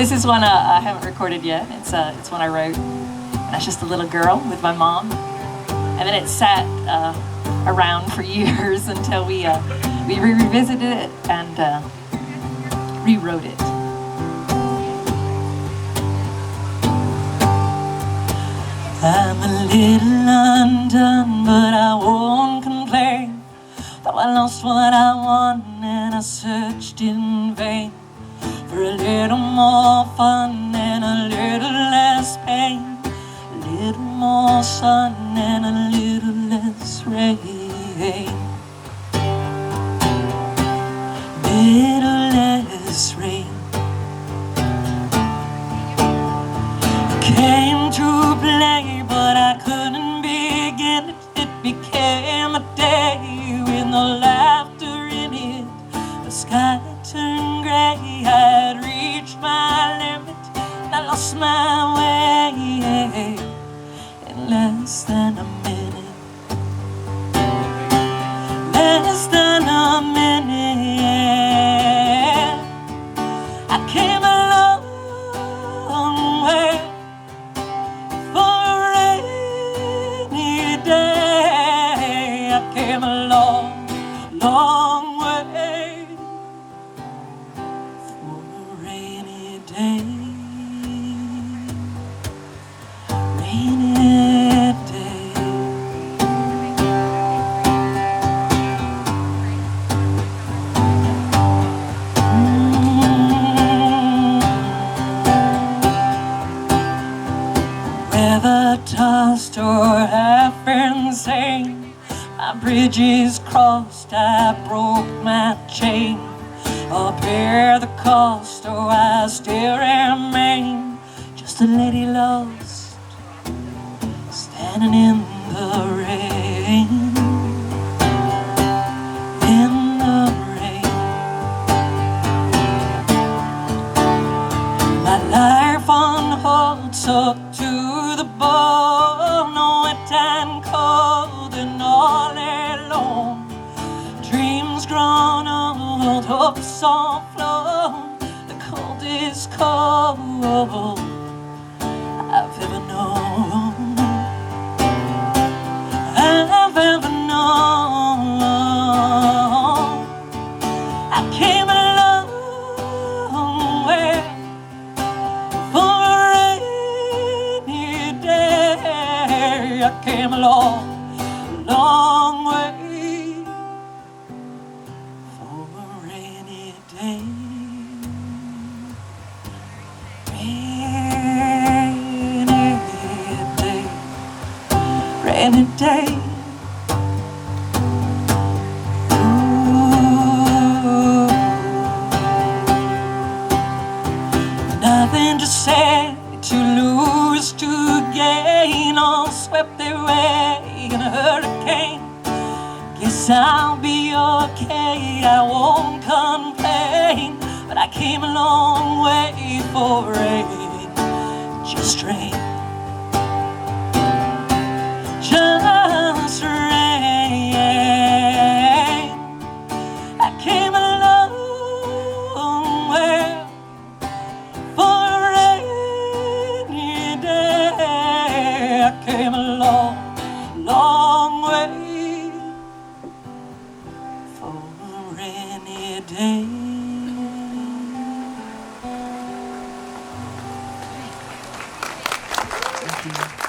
This is one I haven't recorded yet. It's one I wrote. And I was just a little girl with my mom. And then it sat around for years until we revisited it and rewrote it. I'm a little undone, but I won't complain. Though I lost what I won and I searched in vain for a little more fun and a little less pain, a little more sun and a little less rain, little less rain. Came to play, but I couldn't begin it. It became a day with no laughter in it. The sky turned gray, I had reached my limit, and I lost my way in less than a minute. Less than a minute. I came a long way for a rainy day. I came a long, long way for a rainy day. Rainy day. Weather tossed or half insane, my bridges crossed, I broke my chain. I'll bear the cost, oh I still remain just a lady lost, standing in the rain. In the rain. My life on hold, so to the bone, wet and cold and all alone. Dreams grown old, hopes all flown, the coldest cold I've ever known. I've ever known. I came a long way for a rainy day. I came a long, long way for a rainy day. Rainy day. Ooh. Nothing to say, to lose, to gain, all swept away in a hurricane. Guess I'll be okay, I won't complain, but I came a long way for rain, just rain. Just rain. I came a long way for a rainy day. I came a long, long way for a rainy day. Thank you.